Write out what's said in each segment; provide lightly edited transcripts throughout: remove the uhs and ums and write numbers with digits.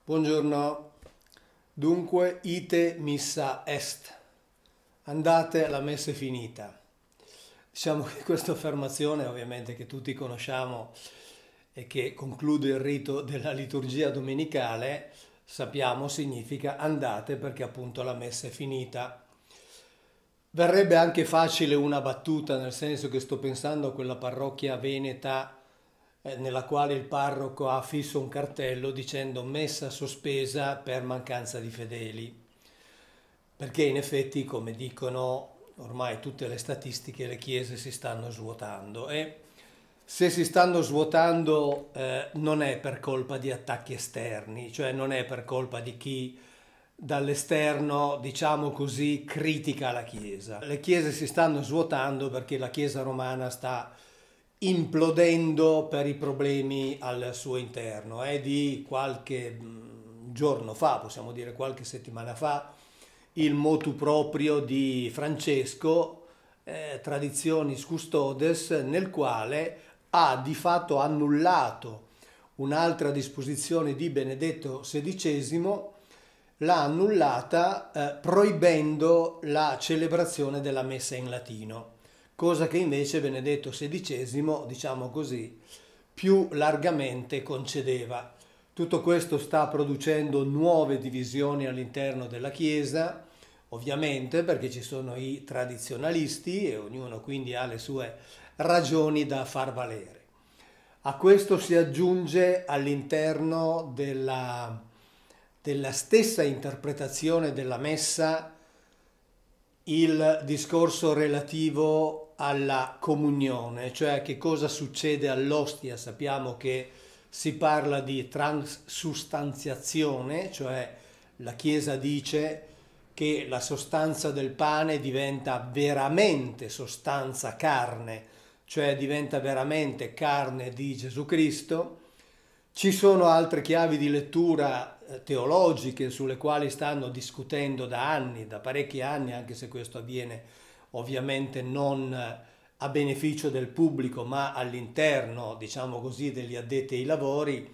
Buongiorno, dunque ite missa est, andate, la messa è finita. Diciamo che questa affermazione ovviamente che tutti conosciamo e che conclude il rito della liturgia domenicale, sappiamo significa andate perché appunto la messa è finita. Verrebbe anche facile una battuta, nel senso che sto pensando a quella parrocchia veneta nella quale il parroco ha fisso un cartello dicendo messa sospesa per mancanza di fedeli, perché in effetti, come dicono ormai tutte le statistiche, le chiese si stanno svuotando e se si stanno svuotando non è per colpa di attacchi esterni, cioè non è per colpa di chi dall'esterno, diciamo così, critica la Chiesa. Le chiese si stanno svuotando perché la Chiesa romana sta implodendo per i problemi al suo interno. È di qualche giorno fa, possiamo dire qualche settimana fa, il motu proprio di Francesco, Traditionis Custodes, nel quale ha di fatto annullato un'altra disposizione di Benedetto XVI, l'ha annullata proibendo la celebrazione della messa in latino, cosa che invece Benedetto XVI, diciamo così, più largamente concedeva. Tutto questo sta producendo nuove divisioni all'interno della Chiesa, ovviamente perché ci sono i tradizionalisti e ognuno quindi ha le sue ragioni da far valere. A questo si aggiunge all'interno della stessa interpretazione della messa il discorso relativo alla comunione, cioè che cosa succede all'ostia. Sappiamo che si parla di transustanziazione, cioè la Chiesa dice che la sostanza del pane diventa veramente sostanza carne, cioè diventa veramente carne di Gesù Cristo. Ci sono altre chiavi di lettura teologiche sulle quali stanno discutendo da anni, da parecchi anni, anche se questo avviene ovviamente non a beneficio del pubblico, ma all'interno, diciamo così, degli addetti ai lavori,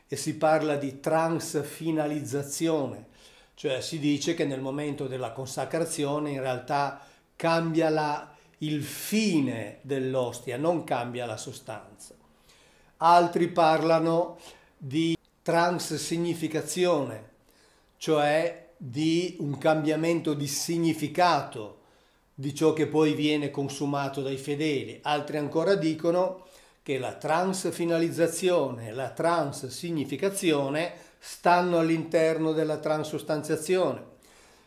e si parla di transfinalizzazione, cioè si dice che nel momento della consacrazione in realtà cambia il fine dell'ostia, non cambia la sostanza. Altri parlano di transignificazione, cioè di un cambiamento di significato di ciò che poi viene consumato dai fedeli. Altri ancora dicono che la transfinalizzazione e la transignificazione stanno all'interno della transustanziazione.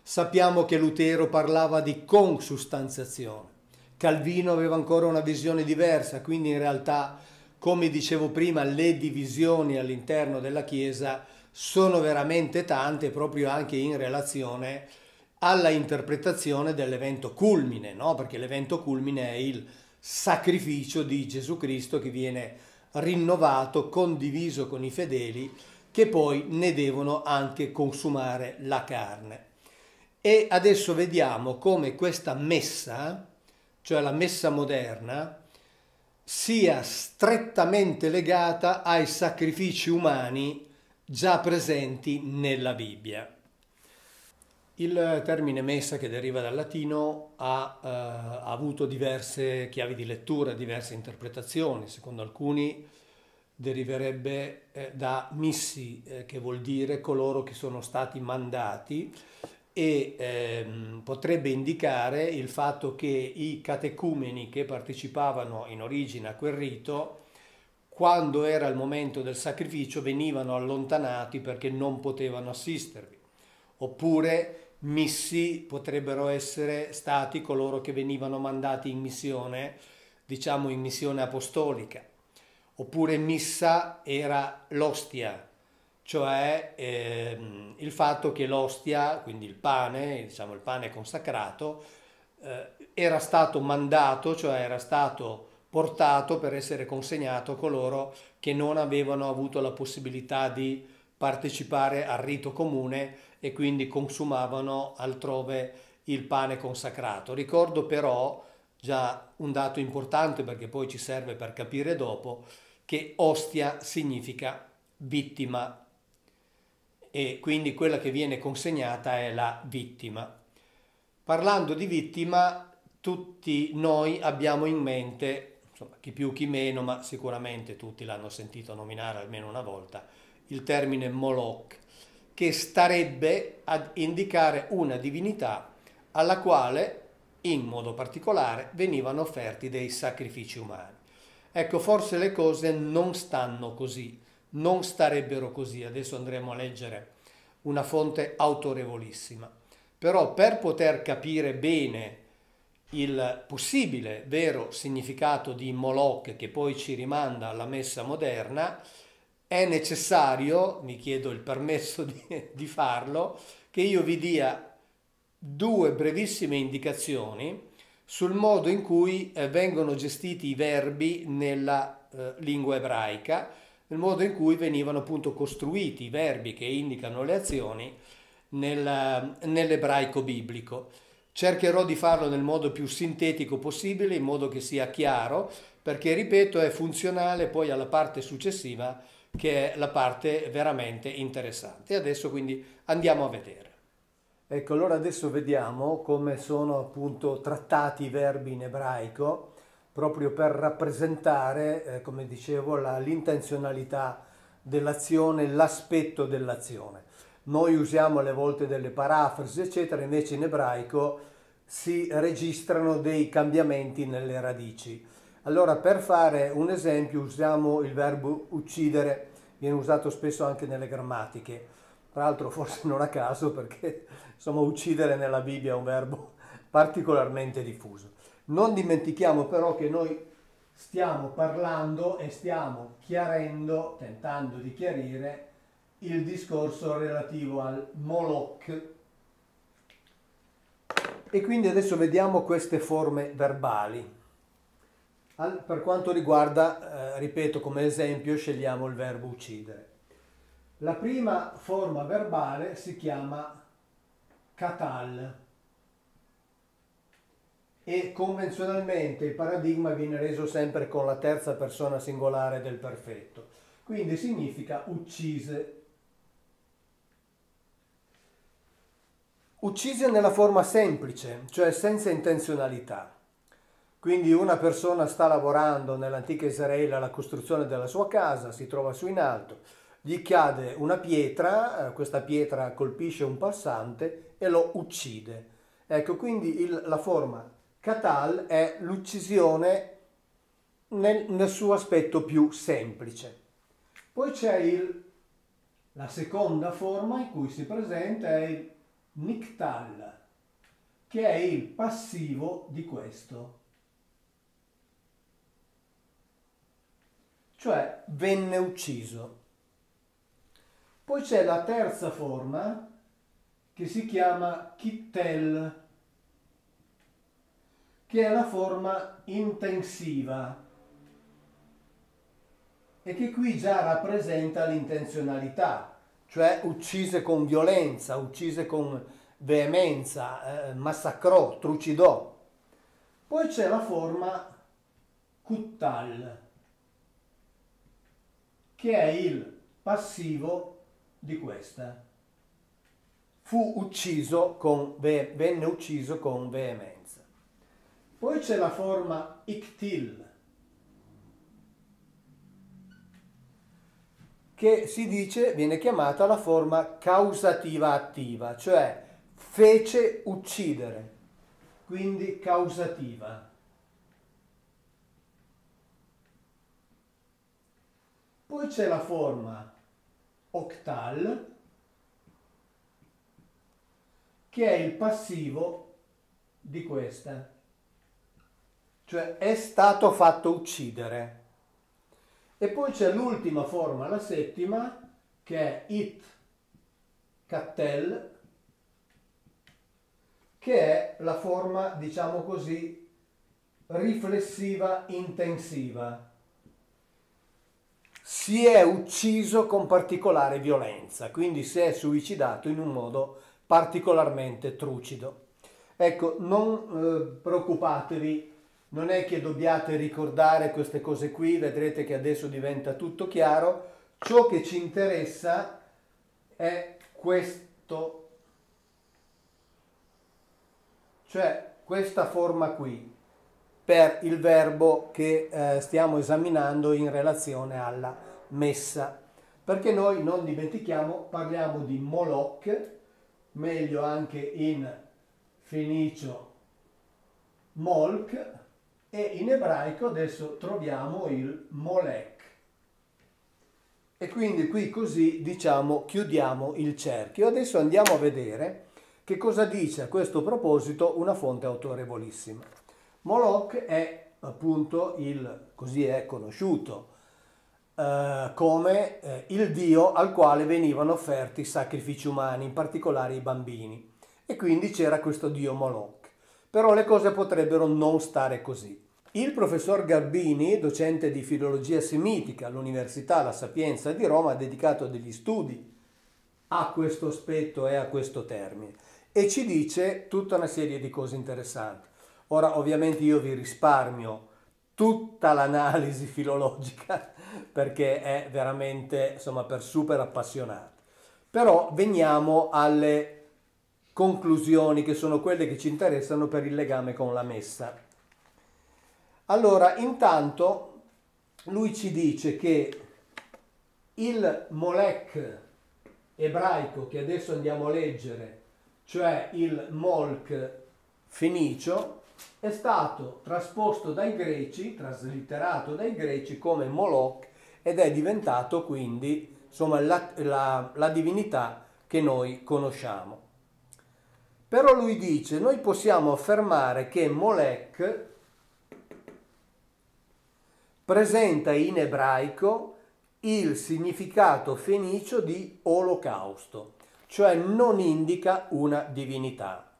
Sappiamo che Lutero parlava di consustanziazione, Calvino aveva ancora una visione diversa, quindi in realtà, come dicevo prima, le divisioni all'interno della Chiesa sono veramente tante, proprio anche in relazione alla interpretazione dell'evento culmine, no? Perché l'evento culmine è il sacrificio di Gesù Cristo che viene rinnovato, condiviso con i fedeli, che poi ne devono anche consumare la carne. E adesso vediamo come questa messa, cioè la messa moderna, sia strettamente legata ai sacrifici umani già presenti nella Bibbia. Il termine messa, che deriva dal latino, ha avuto diverse chiavi di lettura, diverse interpretazioni. Secondo alcuni deriverebbe da missi, che vuol dire coloro che sono stati mandati, e potrebbe indicare il fatto che i catecumeni che partecipavano in origine a quel rito, quando era il momento del sacrificio, venivano allontanati perché non potevano assistervi. Oppure missi potrebbero essere stati coloro che venivano mandati in missione, diciamo in missione apostolica. Oppure missa era l'ostia, cioè il fatto che l'ostia, quindi il pane, diciamo il pane consacrato, era stato mandato, cioè era stato portato per essere consegnato a coloro che non avevano avuto la possibilità di partecipare al rito comune e quindi consumavano altrove il pane consacrato. Ricordo però già un dato importante, perché poi ci serve per capire dopo, che ostia significa vittima. e quindi quella che viene consegnata è la vittima. Parlando di vittima, tutti noi abbiamo in mente, insomma, chi più chi meno, ma sicuramente tutti l'hanno sentito nominare almeno una volta, il termine Moloch, che starebbe ad indicare una divinità alla quale, in modo particolare, venivano offerti dei sacrifici umani. Ecco, forse le cose non stanno così, non starebbero così. Adesso andremo a leggere una fonte autorevolissima. Però per poter capire bene il possibile vero significato di Moloch, che poi ci rimanda alla messa moderna, è necessario, mi chiedo il permesso di farlo, che io vi dia due brevissime indicazioni sul modo in cui vengono gestiti i verbi nella lingua ebraica, nel modo in cui venivano appunto costruiti i verbi che indicano le azioni nell'ebraico biblico. Cercherò di farlo nel modo più sintetico possibile, in modo che sia chiaro, perché, ripeto, è funzionale poi alla parte successiva, che è la parte veramente interessante. E adesso quindi andiamo a vedere. Ecco, allora adesso vediamo come sono appunto trattati i verbi in ebraico, proprio per rappresentare, come dicevo, l'intenzionalità dell'azione, l'aspetto dell'azione. Noi usiamo alle volte delle parafrasi, eccetera, invece in ebraico si registrano dei cambiamenti nelle radici. Allora, per fare un esempio, usiamo il verbo uccidere, viene usato spesso anche nelle grammatiche. Tra l'altro forse non a caso, perché insomma uccidere nella Bibbia è un verbo particolarmente diffuso. Non dimentichiamo però che noi stiamo parlando e stiamo chiarendo, tentando di chiarire, il discorso relativo al Moloch. E quindi adesso vediamo queste forme verbali. Per quanto riguarda, ripeto, come esempio scegliamo il verbo uccidere. La prima forma verbale si chiama katal e convenzionalmente il paradigma viene reso sempre con la terza persona singolare del perfetto, quindi significa uccise. Uccise nella forma semplice, cioè senza intenzionalità. Quindi una persona sta lavorando nell'antica Israele alla costruzione della sua casa, si trova su in alto, gli cade una pietra, questa pietra colpisce un passante e lo uccide. Ecco, quindi la forma katal è l'uccisione nel suo aspetto più semplice. Poi c'è la seconda forma in cui si presenta è il niktal, che è il passivo di questo. Cioè venne ucciso. Poi c'è la terza forma che si chiama kittel, che è la forma intensiva e che qui già rappresenta l'intenzionalità, cioè uccise con violenza, uccise con veemenza, massacrò, trucidò. Poi c'è la forma kuttal, che è il passivo di questa. Venne ucciso con veemenza. Poi c'è la forma iktil, che si dice, viene chiamata la forma causativa attiva, cioè fece uccidere, quindi causativa. Poi c'è la forma octal, che è il passivo di questa, cioè è stato fatto uccidere. E poi c'è l'ultima forma, la settima, che è it kattel, che è la forma, diciamo così, riflessiva intensiva. Si è ucciso con particolare violenza, quindi si è suicidato in un modo particolarmente trucido. Ecco, non preoccupatevi, non è che dobbiate ricordare queste cose qui, vedrete che adesso diventa tutto chiaro. Ciò che ci interessa è questo, cioè questa forma qui, per il verbo che stiamo esaminando in relazione alla messa. Perché noi, non dimentichiamo, parliamo di Moloch, meglio anche in fenicio Molch, e in ebraico adesso troviamo il Molech. E quindi qui così, diciamo, chiudiamo il cerchio. Adesso andiamo a vedere che cosa dice a questo proposito una fonte autorevolissima. Moloch è appunto così è conosciuto, come il dio al quale venivano offerti sacrifici umani, in particolare i bambini. E quindi c'era questo dio Moloch. Però le cose potrebbero non stare così. Il professor Garbini, docente di filologia semitica all'Università La Sapienza di Roma, ha dedicato degli studi a questo aspetto e a questo termine e ci dice tutta una serie di cose interessanti. Ora, ovviamente io vi risparmio tutta l'analisi filologica perché è veramente, insomma, per super appassionati. Però veniamo alle conclusioni che sono quelle che ci interessano per il legame con la messa. Allora, intanto lui ci dice che il Molech ebraico che adesso andiamo a leggere, cioè il Molch fenicio, è stato trasposto dai greci, traslitterato dai greci come Moloch ed è diventato quindi, insomma, la divinità che noi conosciamo. Però lui dice, noi possiamo affermare che Molech presenta in ebraico il significato fenicio di olocausto, cioè non indica una divinità,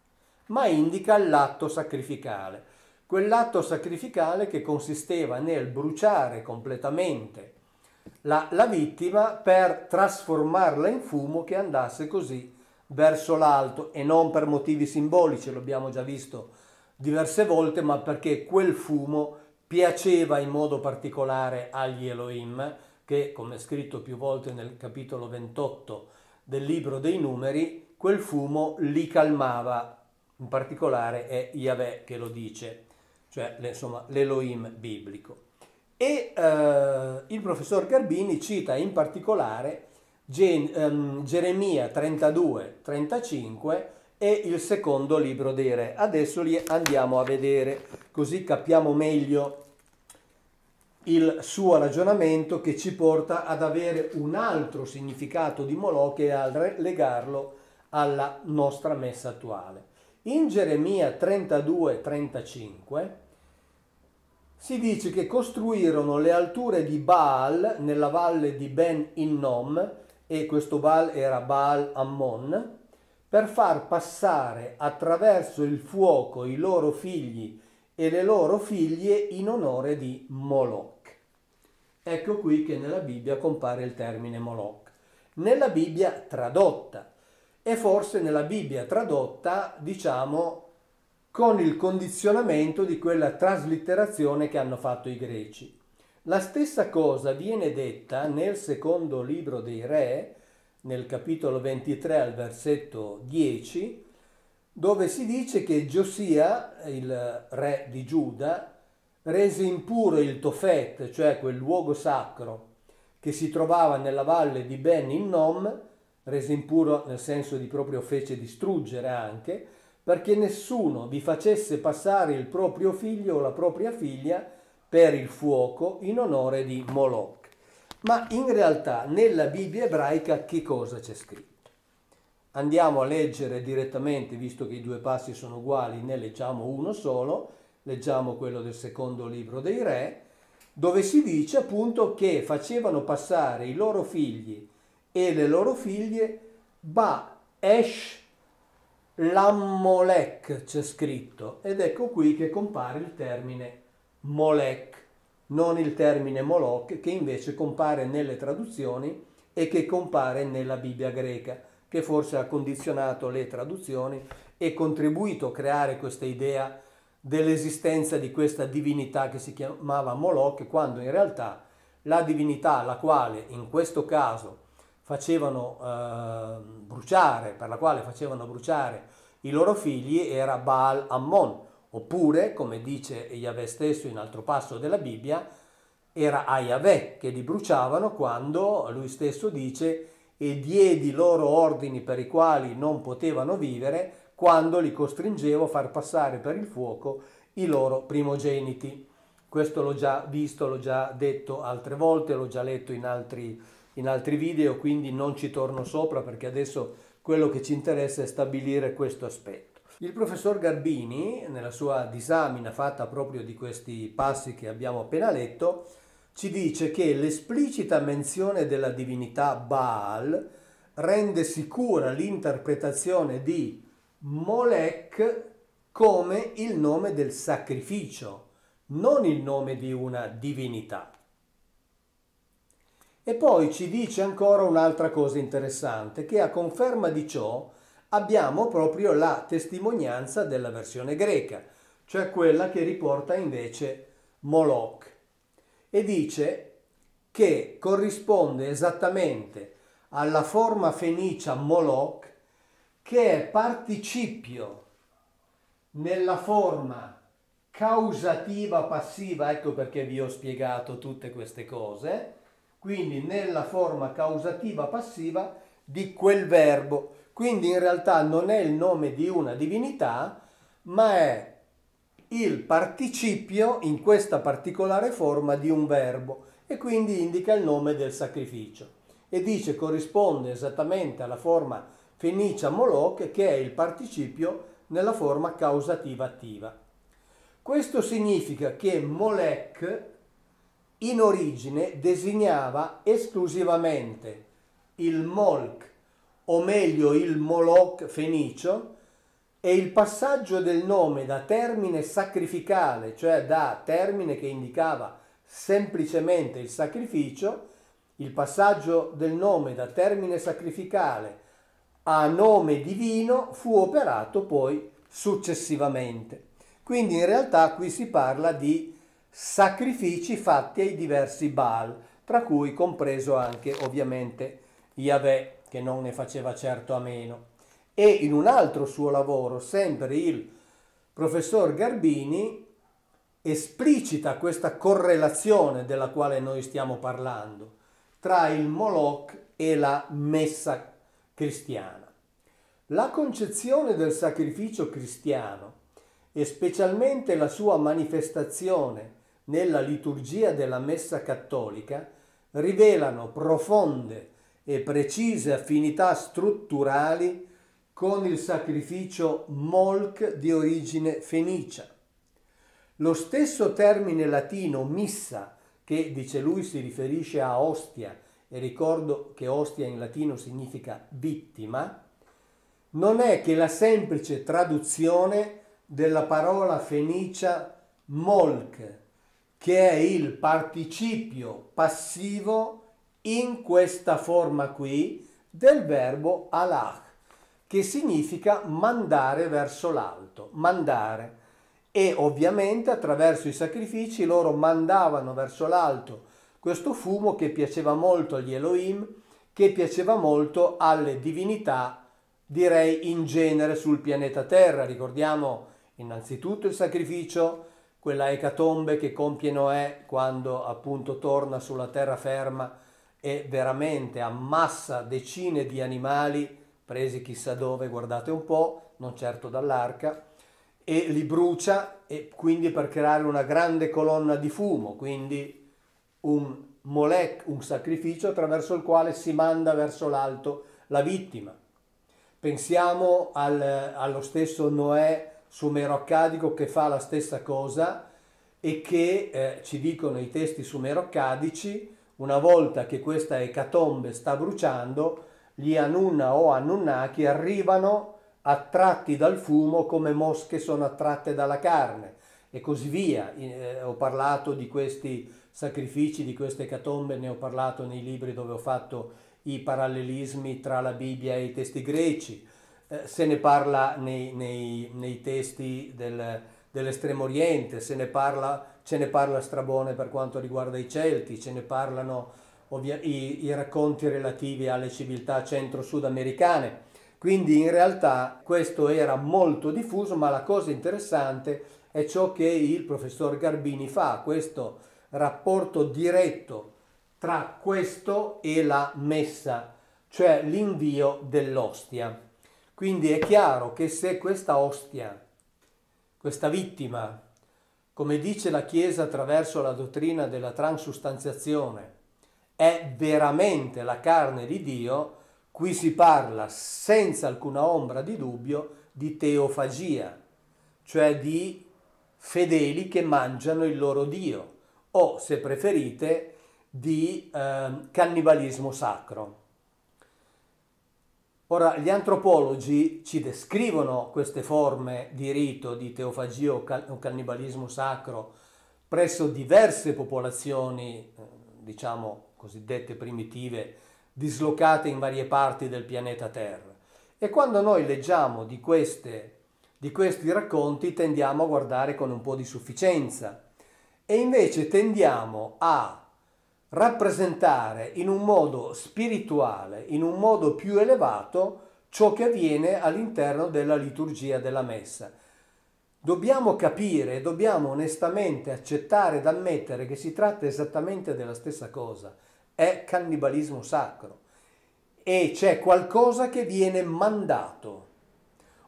ma indica l'atto sacrificale. Quell'atto sacrificale che consisteva nel bruciare completamente la vittima per trasformarla in fumo che andasse così verso l'alto, e non per motivi simbolici, lo abbiamo già visto diverse volte, ma perché quel fumo piaceva in modo particolare agli Elohim, che, come è scritto più volte nel capitolo 28 del libro dei Numeri, quel fumo li calmava. In particolare è Yahweh che lo dice, cioè insomma l'Elohim biblico. E il professor Garbini cita in particolare Geremia 32-35 e il secondo libro dei Re. Adesso li andiamo a vedere, così capiamo meglio il suo ragionamento, che ci porta ad avere un altro significato di Moloch e a legarlo alla nostra messa attuale. In Geremia 32-35 si dice che costruirono le alture di Baal nella valle di Ben Hinnom, e questo Baal era Baal Ammon, per far passare attraverso il fuoco i loro figli e le loro figlie in onore di Moloch. Ecco qui che nella Bibbia compare il termine Moloch. Nella Bibbia tradotta, e forse nella Bibbia tradotta, diciamo, con il condizionamento di quella traslitterazione che hanno fatto i greci. La stessa cosa viene detta nel secondo libro dei Re, nel capitolo 23 al versetto 10, dove si dice che Giosia, il re di Giuda, rese impuro il Tofet, cioè quel luogo sacro che si trovava nella valle di Ben Hinnom, rese impuro nel senso di proprio fece distruggere anche, perché nessuno vi facesse passare il proprio figlio o la propria figlia per il fuoco in onore di Moloch. Ma in realtà nella Bibbia ebraica che cosa c'è scritto? Andiamo a leggere direttamente, visto che i due passi sono uguali, ne leggiamo uno solo, leggiamo quello del secondo libro dei Re, dove si dice appunto che facevano passare i loro figli e le loro figlie Ba-Esh Lammolech, c'è scritto, ed ecco qui che compare il termine Molech, non il termine Moloch, che invece compare nelle traduzioni e che compare nella Bibbia greca, che forse ha condizionato le traduzioni e contribuito a creare questa idea dell'esistenza di questa divinità che si chiamava Moloch, quando in realtà la divinità alla quale in questo caso facevano bruciare, per la quale facevano bruciare i loro figli era Baal Ammon, oppure, come dice Yahweh stesso in altro passo della Bibbia, era a Yahweh che li bruciavano quando lui stesso dice e diedi loro ordini per i quali non potevano vivere quando li costringevo a far passare per il fuoco i loro primogeniti. Questo l'ho già visto, l'ho già detto altre volte, l'ho già letto in altri video, quindi non ci torno sopra perché adesso quello che ci interessa è stabilire questo aspetto. Il professor Garbini, nella sua disamina fatta proprio di questi passi che abbiamo appena letto, ci dice che l'esplicita menzione della divinità Baal rende sicura l'interpretazione di Molech come il nome del sacrificio, non il nome di una divinità. E poi ci dice ancora un'altra cosa interessante, che a conferma di ciò abbiamo proprio la testimonianza della versione greca, cioè quella che riporta invece Moloch, e dice che corrisponde esattamente alla forma fenicia Moloch, che è participio nella forma causativa passiva, ecco perché vi ho spiegato tutte queste cose, quindi nella forma causativa passiva di quel verbo. Quindi in realtà non è il nome di una divinità, ma è il participio in questa particolare forma di un verbo e quindi indica il nome del sacrificio. E dice corrisponde esattamente alla forma fenicia Moloch, che è il participio nella forma causativa attiva. Questo significa che Molech in origine designava esclusivamente il Molch, o meglio il Moloch fenicio, e il passaggio del nome da termine sacrificale, cioè da termine che indicava semplicemente il sacrificio, il passaggio del nome da termine sacrificale a nome divino fu operato poi successivamente. Quindi in realtà qui si parla di sacrifici fatti ai diversi Baal, tra cui compreso anche ovviamente Yahweh, che non ne faceva certo a meno. E in un altro suo lavoro, sempre il professor Garbini esplicita questa correlazione della quale noi stiamo parlando tra il Moloch e la messa cristiana. La concezione del sacrificio cristiano e specialmente la sua manifestazione nella liturgia della messa cattolica rivelano profonde e precise affinità strutturali con il sacrificio Molch di origine fenicia. Lo stesso termine latino missa, che dice lui si riferisce a ostia, e ricordo che ostia in latino significa vittima, non è che la semplice traduzione della parola fenicia molch, che è il participio passivo in questa forma qui del verbo alach, che significa mandare verso l'alto, mandare. E ovviamente attraverso i sacrifici loro mandavano verso l'alto questo fumo che piaceva molto agli Elohim, che piaceva molto alle divinità, direi in genere sul pianeta Terra. Ricordiamo innanzitutto il sacrificio, quella ecatombe che compie Noè quando appunto torna sulla terraferma e veramente ammassa decine di animali presi chissà dove, guardate un po', non certo dall'arca, e li brucia, e quindi per creare una grande colonna di fumo, quindi un molech, un sacrificio attraverso il quale si manda verso l'alto la vittima. Pensiamo allo stesso Noè sumero-accadico che fa la stessa cosa e che ci dicono i testi sumero-accadici, una volta che questa ecatombe sta bruciando, gli Anunna o Anunnaki arrivano attratti dal fumo come mosche sono attratte dalla carne e così via. Ho parlato di questi sacrifici, di queste ecatombe, ne ho parlato nei libri dove ho fatto i parallelismi tra la Bibbia e i testi greci, se ne parla nei testi dell'Estremo Oriente, ce ne parla Strabone per quanto riguarda i Celti, ce ne parlano i racconti relativi alle civiltà centro-sudamericane. Quindi in realtà questo era molto diffuso, ma la cosa interessante è ciò che il professor Garbini fa, questo rapporto diretto tra questo e la messa, cioè l'invio dell'ostia. Quindi è chiaro che se questa ostia, questa vittima, come dice la Chiesa attraverso la dottrina della transustanziazione, è veramente la carne di Dio, qui si parla senza alcuna ombra di dubbio di teofagia, cioè di fedeli che mangiano il loro Dio, o se preferite di cannibalismo sacro. Ora, gli antropologi ci descrivono queste forme di rito di teofagia o cannibalismo sacro presso diverse popolazioni, diciamo cosiddette primitive, dislocate in varie parti del pianeta Terra. E quando noi leggiamo di questi racconti tendiamo a guardare con un po' di sufficienza e invece tendiamo a rappresentare in un modo spirituale, in un modo più elevato, ciò che avviene all'interno della liturgia della messa. Dobbiamo capire, dobbiamo onestamente accettare ed ammettere che si tratta esattamente della stessa cosa. È cannibalismo sacro e c'è qualcosa che viene mandato.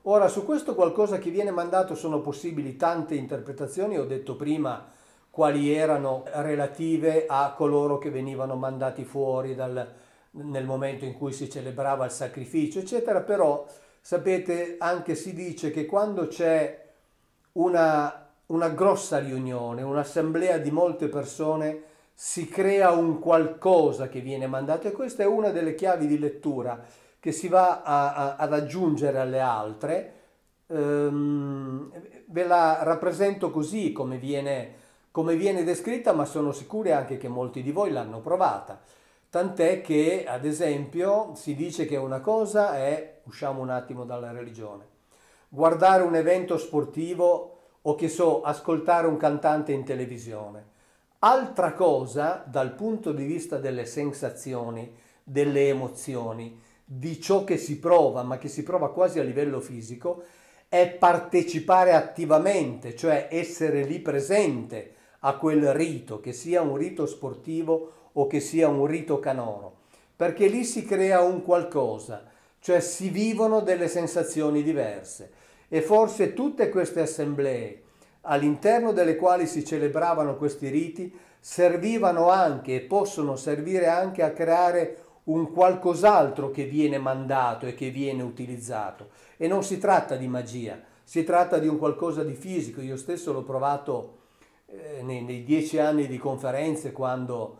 Ora, su questo qualcosa che viene mandato sono possibili tante interpretazioni, ho detto prima quali erano relative a coloro che venivano mandati fuori nel momento in cui si celebrava il sacrificio, eccetera. Però, sapete, anche si dice che quando c'è una grossa riunione, un'assemblea di molte persone, si crea un qualcosa che viene mandato, e questa è una delle chiavi di lettura che si va ad aggiungere alle altre. Ve la rappresento così come viene descritta, ma sono sicuro anche che molti di voi l'hanno provata. Tant'è che, ad esempio, si dice che una cosa è, usciamo un attimo dalla religione, guardare un evento sportivo o che so, ascoltare un cantante in televisione. Altra cosa, dal punto di vista delle sensazioni, delle emozioni, di ciò che si prova, ma che si prova quasi a livello fisico, è partecipare attivamente, cioè essere lì presente a quel rito, che sia un rito sportivo o che sia un rito canoro, perché lì si crea un qualcosa, cioè si vivono delle sensazioni diverse. E forse tutte queste assemblee, all'interno delle quali si celebravano questi riti, servivano anche e possono servire anche a creare un qualcos'altro che viene mandato e che viene utilizzato. E non si tratta di magia, si tratta di un qualcosa di fisico. Io stesso l'ho provato nei 10 anni di conferenze, quando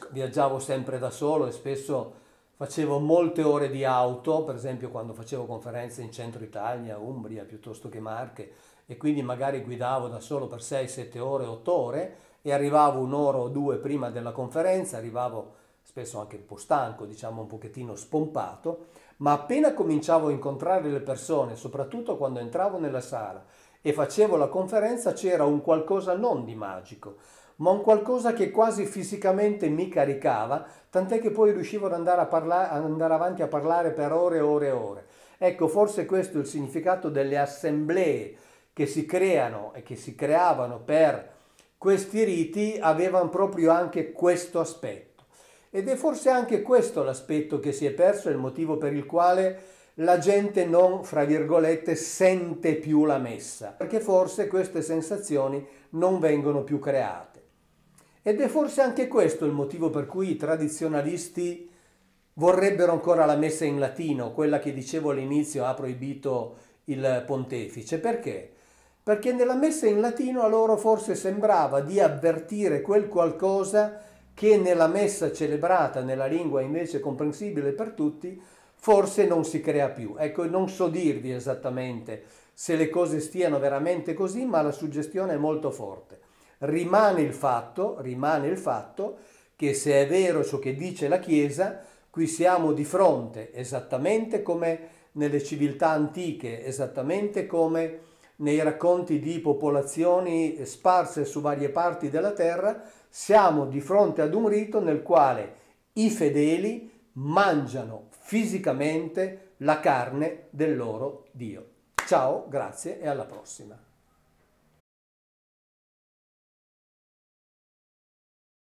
viaggiavo sempre da solo e spesso facevo molte ore di auto, per esempio quando facevo conferenze in centro Italia, Umbria piuttosto che Marche, e quindi magari guidavo da solo per 6, 7 ore, 8 ore e arrivavo un'ora o due prima della conferenza, arrivavo spesso anche un po' stanco, diciamo un pochettino spompato, ma appena cominciavo a incontrare le persone, soprattutto quando entravo nella sala e facevo la conferenza, c'era un qualcosa non di magico, ma un qualcosa che quasi fisicamente mi caricava, tant'è che poi riuscivo ad andare avanti a parlare per ore e ore e ore. Ecco, forse questo è il significato delle assemblee che si creano e che si creavano per questi riti, avevano proprio anche questo aspetto. Ed è forse anche questo l'aspetto che si è perso, è il motivo per il quale la gente non, fra virgolette, sente più la messa, perché forse queste sensazioni non vengono più create. Ed è forse anche questo il motivo per cui i tradizionalisti vorrebbero ancora la messa in latino, quella che dicevo all'inizio ha proibito il pontefice. Perché? Perché nella messa in latino a loro forse sembrava di avvertire quel qualcosa che nella messa celebrata nella lingua invece comprensibile per tutti forse non si crea più. Ecco, non so dirvi esattamente se le cose stiano veramente così, ma la suggestione è molto forte. Rimane il fatto che, se è vero ciò che dice la Chiesa, qui siamo di fronte, esattamente come nelle civiltà antiche, esattamente come nei racconti di popolazioni sparse su varie parti della terra, siamo di fronte ad un rito nel quale i fedeli mangiano fisicamente la carne del loro Dio. Ciao, grazie e alla prossima.